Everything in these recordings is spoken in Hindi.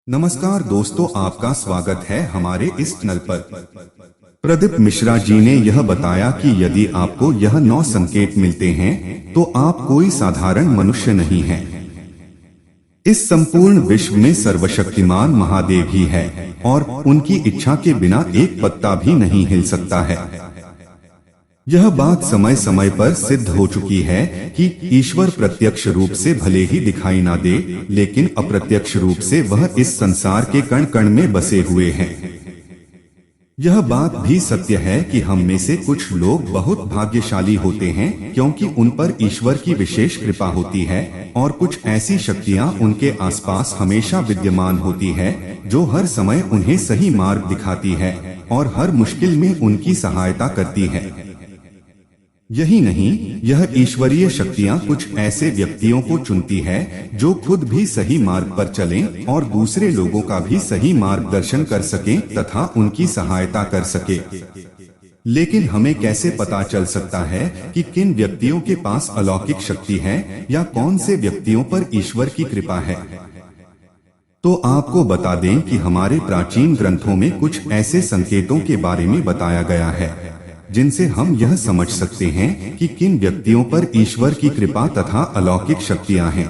नमस्कार दोस्तों, आपका स्वागत है हमारे इस चैनल पर। प्रदीप मिश्रा जी ने यह बताया कि यदि आपको यह 9 संकेत मिलते हैं तो आप कोई साधारण मनुष्य नहीं हैं। इस संपूर्ण विश्व में सर्वशक्तिमान महादेव ही है और उनकी इच्छा के बिना एक पत्ता भी नहीं हिल सकता है। यह बात समय समय पर सिद्ध हो चुकी है कि ईश्वर प्रत्यक्ष रूप से भले ही दिखाई ना दे, लेकिन अप्रत्यक्ष रूप से वह इस संसार के कण कण में बसे हुए हैं। यह बात भी सत्य है कि हम में से कुछ लोग बहुत भाग्यशाली होते हैं क्योंकि उन पर ईश्वर की विशेष कृपा होती है और कुछ ऐसी शक्तियां उनके आसपास हमेशा विद्यमान होती है जो हर समय उन्हें सही मार्ग दिखाती है और हर मुश्किल में उनकी सहायता करती है। यही नहीं, यह ईश्वरीय शक्तियां कुछ ऐसे व्यक्तियों को चुनती है जो खुद भी सही मार्ग पर चलें और दूसरे लोगों का भी सही मार्गदर्शन कर सकें तथा उनकी सहायता कर सके। लेकिन हमें कैसे पता चल सकता है कि किन व्यक्तियों के पास अलौकिक शक्ति है या कौन से व्यक्तियों पर ईश्वर की कृपा है? तो आपको बता दें कि हमारे प्राचीन ग्रंथों में कुछ ऐसे संकेतों के बारे में बताया गया है जिनसे हम यह समझ सकते हैं कि किन व्यक्तियों पर ईश्वर की कृपा तथा अलौकिक शक्तियां हैं।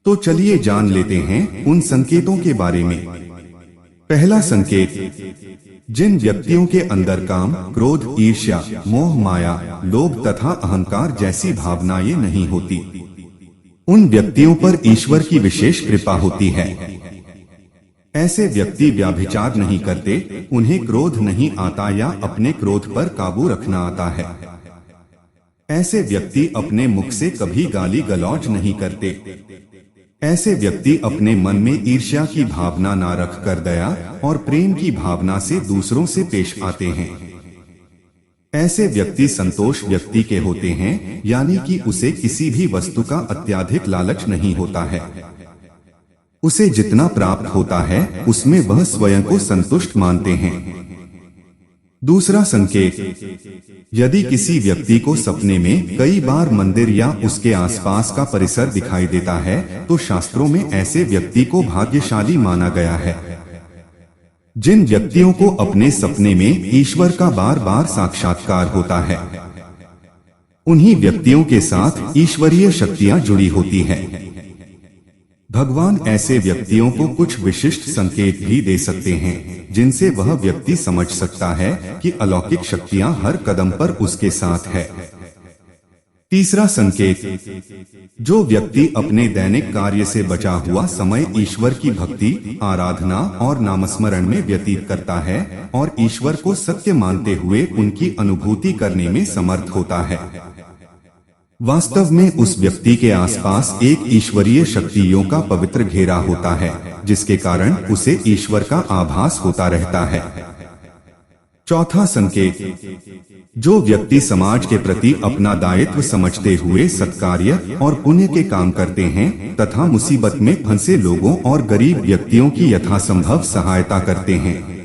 तो चलिए जान लेते हैं उन संकेतों के बारे में। पहला संकेत, जिन व्यक्तियों के अंदर काम, क्रोध, ईर्ष्या, मोह, माया, लोभ तथा अहंकार जैसी भावनाएं नहीं होती, उन व्यक्तियों पर ईश्वर की विशेष कृपा होती है। ऐसे व्यक्ति व्यभिचार नहीं करते, उन्हें क्रोध नहीं आता या अपने क्रोध पर काबू रखना आता है। ऐसे व्यक्ति अपने मुख से कभी गाली गलौज नहीं करते। ऐसे व्यक्ति अपने मन में ईर्ष्या की भावना ना रख कर दया और प्रेम की भावना से दूसरों से पेश आते हैं। ऐसे व्यक्ति संतोष व्यक्ति के होते हैं, यानी कि उसे किसी भी वस्तु का अत्यधिक लालच नहीं होता है। उसे जितना प्राप्त होता है उसमें वह स्वयं को संतुष्ट मानते हैं। दूसरा संकेत, यदि किसी व्यक्ति को सपने में कई बार मंदिर या उसके आसपास का परिसर दिखाई देता है तो शास्त्रों में ऐसे व्यक्ति को भाग्यशाली माना गया है। जिन व्यक्तियों को अपने सपने में ईश्वर का बार बार साक्षात्कार होता है, उन्हीं व्यक्तियों के साथ ईश्वरीय शक्तियां जुड़ी होती है। भगवान ऐसे व्यक्तियों को कुछ विशिष्ट संकेत भी दे सकते हैं जिनसे वह व्यक्ति समझ सकता है कि अलौकिक शक्तियां हर कदम पर उसके साथ है। तीसरा संकेत, जो व्यक्ति अपने दैनिक कार्य से बचा हुआ समय ईश्वर की भक्ति, आराधना और नामस्मरण में व्यतीत करता है और ईश्वर को सत्य मानते हुए उनकी अनुभूति करने में समर्थ होता है। वास्तव में उस व्यक्ति के आसपास एक ईश्वरीय शक्तियों का पवित्र घेरा होता है जिसके कारण उसे ईश्वर का आभास होता रहता है। चौथा संकेत, जो व्यक्ति समाज के प्रति अपना दायित्व समझते हुए सत्कार्य और पुण्य के काम करते हैं तथा मुसीबत में फंसे लोगों और गरीब व्यक्तियों की यथासंभव सहायता करते हैं।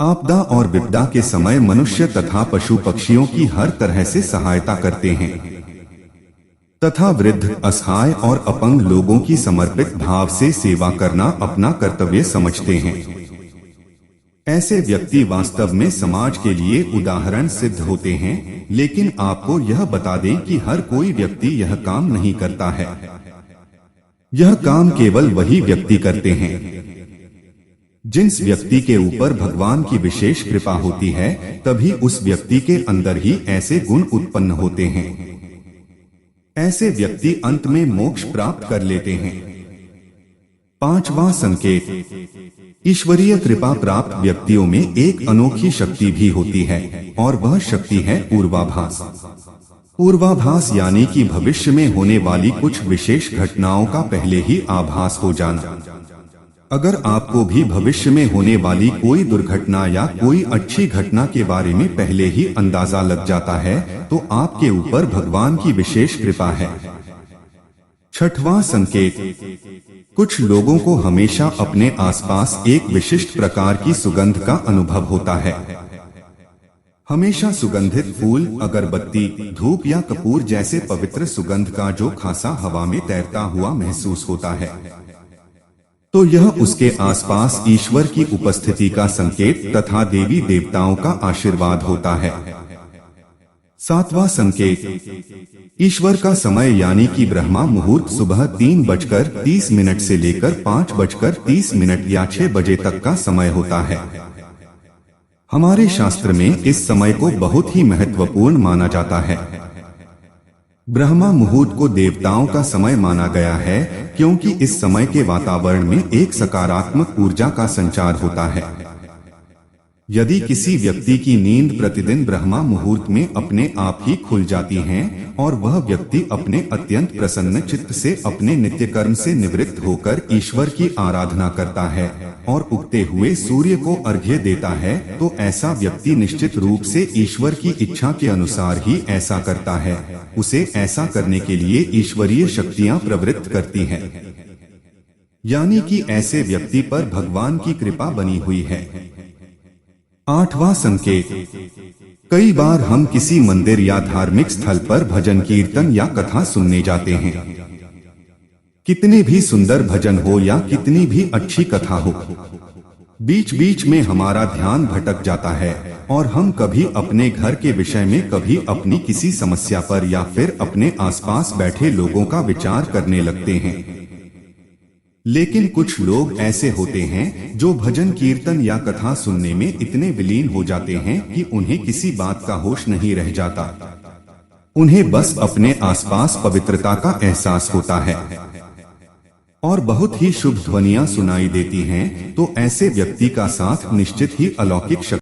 आपदा और विपदा के समय मनुष्य तथा पशु पक्षियों की हर तरह से सहायता करते हैं तथा वृद्ध, असहाय और अपंग लोगों की समर्पित भाव से सेवा करना अपना कर्तव्य समझते हैं। ऐसे व्यक्ति वास्तव में समाज के लिए उदाहरण सिद्ध होते हैं, लेकिन आपको यह बता दें कि हर कोई व्यक्ति यह काम नहीं करता है। यह काम केवल वही व्यक्ति करते हैं जिस व्यक्ति के ऊपर भगवान की विशेष कृपा होती है, तभी उस व्यक्ति के अंदर ही ऐसे गुण उत्पन्न होते हैं। ऐसे व्यक्ति अंत में मोक्ष प्राप्त कर लेते हैं। पांचवा संकेत, ईश्वरीय कृपा प्राप्त व्यक्तियों में एक अनोखी शक्ति भी होती है और वह शक्ति है पूर्वाभास। पूर्वाभास यानी कि भविष्य में होने वाली कुछ विशेष घटनाओं का पहले ही आभास हो जाना। अगर आपको भी भविष्य में होने वाली कोई दुर्घटना या कोई अच्छी घटना के बारे में पहले ही अंदाजा लग जाता है तो आपके ऊपर भगवान की विशेष कृपा है। छठवां संकेत, कुछ लोगों को हमेशा अपने आसपास एक विशिष्ट प्रकार की सुगंध का अनुभव होता है। हमेशा सुगंधित फूल, अगरबत्ती, धूप या कपूर जैसे पवित्र सुगंध का जो खासा हवा में तैरता हुआ महसूस होता है। तो यह उसके आसपास ईश्वर की उपस्थिति का संकेत तथा देवी देवताओं का आशीर्वाद होता है। सातवां संकेत, ईश्वर का समय यानी कि ब्रह्मा मुहूर्त सुबह 3:30 से लेकर 5:30 या 6 बजे तक का समय होता है। हमारे शास्त्र में इस समय को बहुत ही महत्वपूर्ण माना जाता है। ब्रह्मा मुहूर्त को देवताओं का समय माना गया है क्योंकि इस समय के वातावरण में एक सकारात्मक ऊर्जा का संचार होता है। यदि किसी व्यक्ति की नींद प्रतिदिन ब्रह्मा मुहूर्त में अपने आप ही खुल जाती है और वह व्यक्ति अपने अत्यंत प्रसन्न चित्त से अपने नित्य कर्म से निवृत्त होकर ईश्वर की आराधना करता है और उगते हुए सूर्य को अर्घ्य देता है, तो ऐसा व्यक्ति निश्चित रूप से ईश्वर की इच्छा के अनुसार ही ऐसा करता है। उसे ऐसा करने के लिए ईश्वरीय शक्तियां प्रवृत्त करती हैं, यानी कि ऐसे व्यक्ति पर भगवान की कृपा बनी हुई है। आठवां संकेत, कई बार हम किसी मंदिर या धार्मिक स्थल पर भजन कीर्तन या कथा सुनने जाते हैं। कितने भी सुंदर भजन हो या कितनी भी अच्छी कथा हो, बीच बीच में हमारा ध्यान भटक जाता है और हम कभी अपने घर के विषय में, कभी अपनी किसी समस्या पर या फिर अपने आसपास बैठे लोगों का विचार करने लगते हैं। लेकिन कुछ लोग ऐसे होते हैं जो भजन कीर्तन या कथा सुनने में इतने विलीन हो जाते हैं कि उन्हें किसी बात का होश नहीं रह जाता। उन्हें बस अपने आसपास पवित्रता का एहसास होता है और बहुत ही शुभ ध्वनियां सुनाई देती हैं, तो ऐसे व्यक्ति का साथ निश्चित ही अलौकिक शक्ति